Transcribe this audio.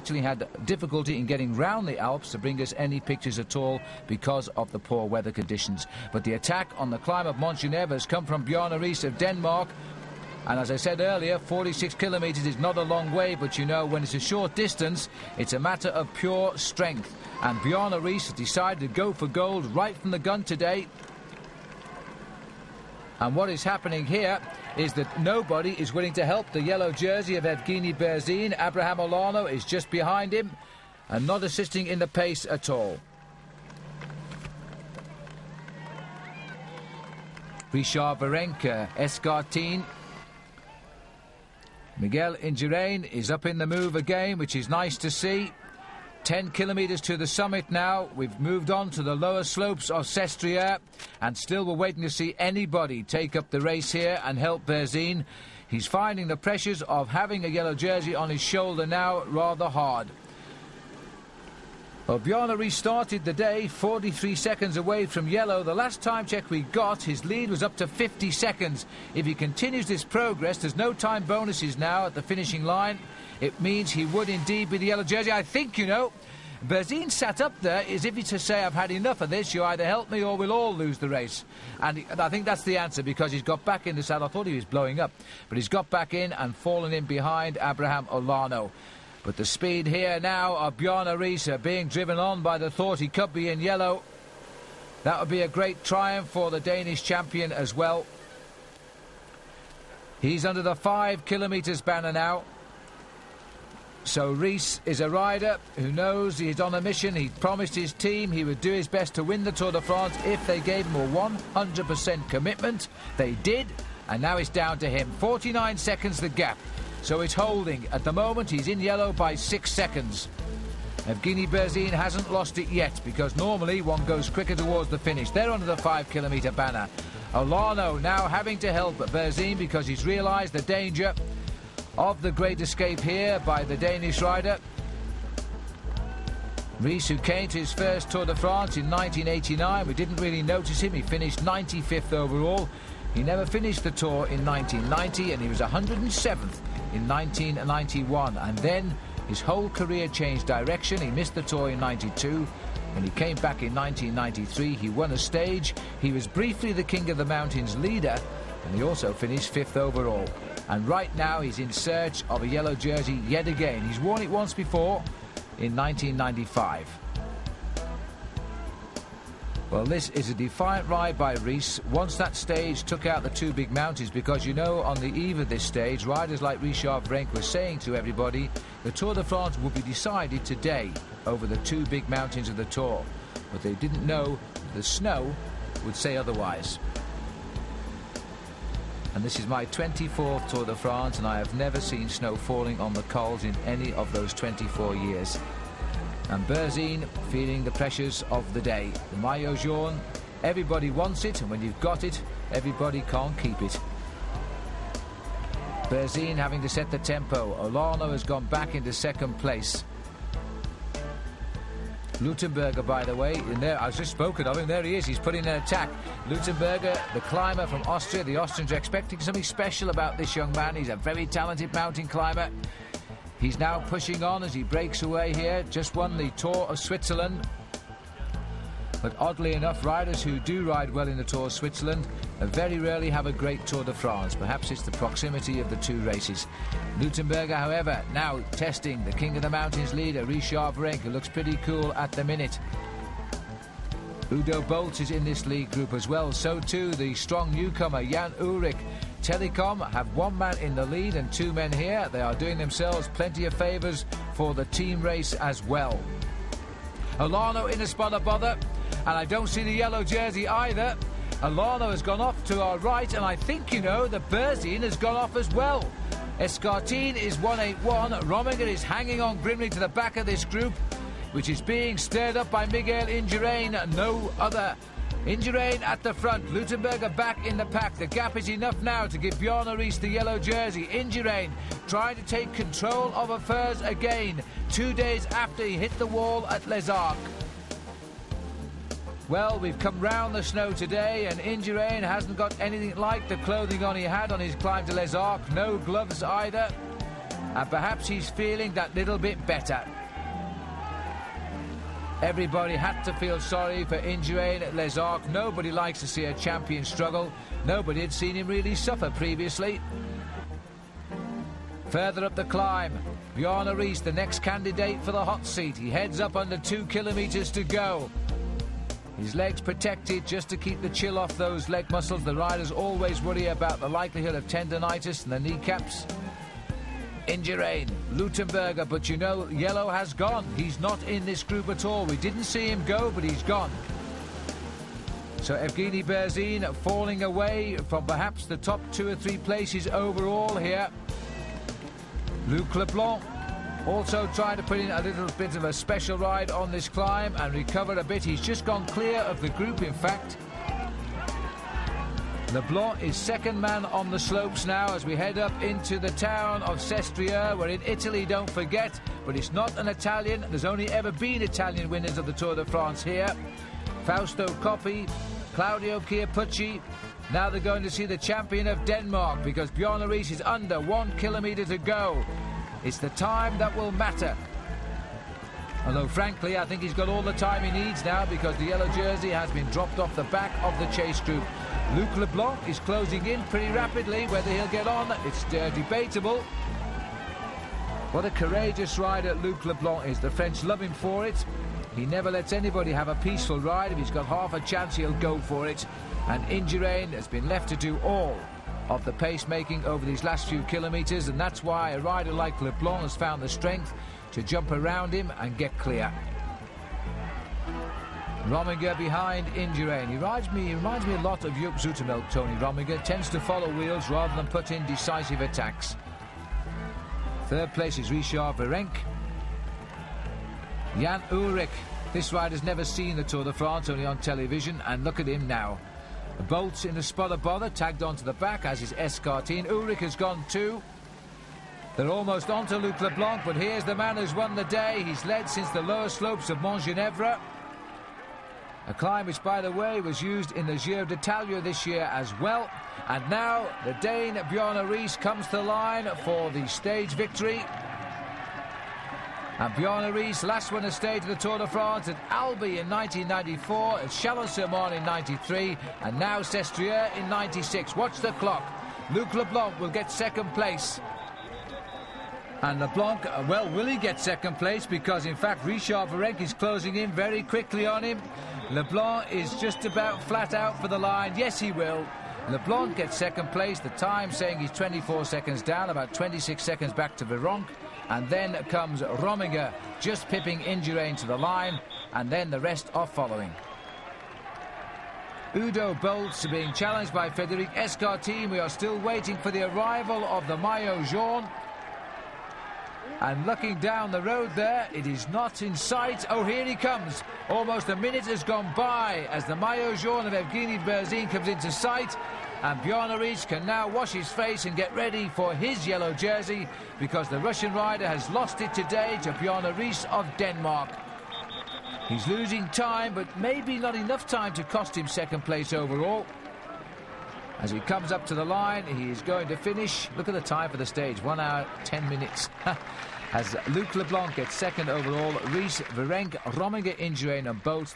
actually had difficulty in getting round the Alps to bring us any pictures at all because of the poor weather conditions. But the attack on the climb of Mont Genève has come from Bjarne Riis of Denmark. And as I said earlier, 46 kilometres is not a long way, but you know, when it's a short distance, it's a matter of pure strength. And Bjarne Riis has decided to go for gold right from the gun today. And what is happening here is that nobody is willing to help the yellow jersey of Evgeny Berzin. Abraham Olano is just behind him and not assisting in the pace at all. Richard Virenque, Escartine. Miguel Indurain is up in the move again, which is nice to see. 10 kilometres to the summit now. We've moved on to the lower slopes of Sestriere, and still we're waiting to see anybody take up the race here and help Berzin. He's finding the pressures of having a yellow jersey on his shoulder now rather hard. Well, Bjarne Riis started the day 43 seconds away from yellow. The last time check we got, his lead was up to 50 seconds. If he continues this progress, there's no time bonuses now at the finishing line. It means he would indeed be the yellow jersey. I think, you know, Berzin sat up there as if he to say, I've had enough of this. You either help me or we'll all lose the race. And I think that's the answer, because he's got back in the saddle. I thought he was blowing up, but he's got back in and fallen in behind Abraham Olano. But the speed here now of Bjarne Riis being driven on by the thought he could be in yellow. That would be a great triumph for the Danish champion as well. He's under the 5 kilometres banner now. So Riis is a rider who knows he's on a mission. He promised his team he would do his best to win the Tour de France if they gave him a 100% commitment. They did, and now it's down to him. 49 seconds the gap. So it's holding. At the moment, he's in yellow by 6 seconds. Evgeny Berzin hasn't lost it yet, because normally one goes quicker towards the finish. They're under the 5 kilometre banner. Olano now having to help Berzin because he's realised the danger of the great escape here by the Danish rider. Riis, who came to his first Tour de France in 1989. We didn't really notice him. He finished 95th overall. He never finished the Tour in 1990, and he was 107th in 1991. And then his whole career changed direction. He missed the Tour in 92. When he came back in 1993, he won a stage. He was briefly the King of the Mountains leader, and he also finished 5th overall. And right now he's in search of a yellow jersey yet again. He's worn it once before in 1995. Well, this is a defiant ride by Riis. Once that stage took out the 2 big mountains, because, you know, on the eve of this stage, riders like Richard Virenque were saying to everybody the Tour de France would be decided today over the 2 big mountains of the Tour. But they didn't know the snow would say otherwise. And this is my 24th Tour de France, and I have never seen snow falling on the cols in any of those 24 years. And Berzin feeling the pressures of the day. The maillot jaune, everybody wants it, and when you've got it, everybody can't keep it. Berzin having to set the tempo. Olano has gone back into 2nd place. Luttenberger, by the way, in there, I've just spoken of him, there he is, he's putting an attack. Luttenberger, the climber from Austria. The Austrians are expecting something special about this young man. He's a very talented mountain climber. He's now pushing on as he breaks away here. Just won the Tour of Switzerland. But oddly enough, riders who do ride well in the Tour of Switzerland very rarely have a great Tour de France. Perhaps it's the proximity of the 2 races. Luttenberger, however, now testing the King of the Mountains leader, Richard Virenque, who looks pretty cool at the minute. Udo Bolt is in this lead group as well. So too the strong newcomer, Jan Ullrich. Telecom have 1 man in the lead and 2 men here. They are doing themselves plenty of favours for the team race as well. Olano in a spot of bother, and I don't see the yellow jersey either. Olano has gone off to our right, and I think, you know, the Berzin has gone off as well. Escartine is 181. Rominger is hanging on grimly to the back of this group, which is being stirred up by Miguel Indurain, no other. Indurain at the front, Luttenberger back in the pack. The gap is enough now to give Bjarne Riis the yellow jersey. Indurain trying to take control of affairs again, 2 days after he hit the wall at Les Arcs. Well, we've come round the snow today, and Indurain hasn't got anything like the clothing on he had on his climb to Les Arcs. No gloves either. and perhaps he's feeling that little bit better. Everybody had to feel sorry for Indurain Les Arcs. Nobody likes to see a champion struggle. Nobody had seen him really suffer previously. Further up the climb, Bjarne Riis, the next candidate for the hot seat. He heads up under 2 kilometres to go. His legs protected just to keep the chill off those leg muscles. The riders always worry about the likelihood of tendonitis in the kneecaps. Indurain, Luttenberger, but you know, yellow has gone. He's not in this group at all. We didn't see him go, but he's gone. So Evgeny Berzin falling away from perhaps the top 2 or 3 places overall here. Luc Leblanc also trying to put in a little bit of a special ride on this climb and recover a bit. He's just gone clear of the group, in fact. Leblanc is second man on the slopes now as we head up into the town of Sestriere. We're in Italy, don't forget, but it's not an Italian. There's only ever been Italian winners of the Tour de France here. Fausto Coppi, Claudio Chiappucci. Now they're going to see the champion of Denmark because Bjarne Riis is under 1 kilometre to go. It's the time that will matter. Although, frankly, I think he's got all the time he needs now because the yellow jersey has been dropped off the back of the chase group. Luc Leblanc is closing in pretty rapidly. Whether he'll get on, it's debatable. What a courageous rider Luc Leblanc is. The French love him for it. He never lets anybody have a peaceful ride. If he's got half a chance, he'll go for it. And Indurain has been left to do all of the pace-making over these last few kilometres, and that's why a rider like Leblanc has found the strength to jump around him and get clear. Rominger behind Indurain. He reminds me a lot of Joop Zoetemelk, Tony Rominger. Tends to follow wheels rather than put in decisive attacks. Third place is Richard Virenque. Jan Ullrich. This rider's never seen the Tour de France, only on television, and look at him now. Bolts in the spot of bother, tagged onto the back, as is Escartine. Ullrich has gone too. They're almost onto Luc Leblanc, but here's the man who's won the day. He's led since the lower slopes of Mont Genèvre. A climb which, by the way, was used in the Giro d'Italia this year as well. And now the Dane Bjarne Riis comes to the line for the stage victory. And Bjarne Riis last won a stage of the Tour de France at Albi in 1994, at Chalon-sur-Marne in 93, and now Sestriere in 96. Watch the clock. Luc Leblanc will get second place. And Leblanc, well, will he get second place? Because, in fact, Richard Virenque is closing in very quickly on him. Leblanc is just about flat out for the line. Yes, he will. Leblanc gets second place. The time saying he's 24 seconds down, about 26 seconds back to Virenque. And then comes Rominger, just pipping Indurain to the line. And then the rest are following. Udo Bolts being challenged by Frédéric Escartine. We are still waiting for the arrival of the Maillot Jaune. And looking down the road there, it is not in sight. Oh, here he comes. Almost a minute has gone by as the Maillot Jaune of Evgeny Berzin comes into sight. And Bjarne Riis can now wash his face and get ready for his yellow jersey because the Russian rider has lost it today to Bjarne Riis of Denmark. He's losing time, but maybe not enough time to cost him second place overall. As he comes up to the line, he is going to finish. Look at the time for the stage, 1 hour, 10 minutes. As Luc Leblanc gets second overall, Riis, Virenque, Rominger, Indurain and Bolts.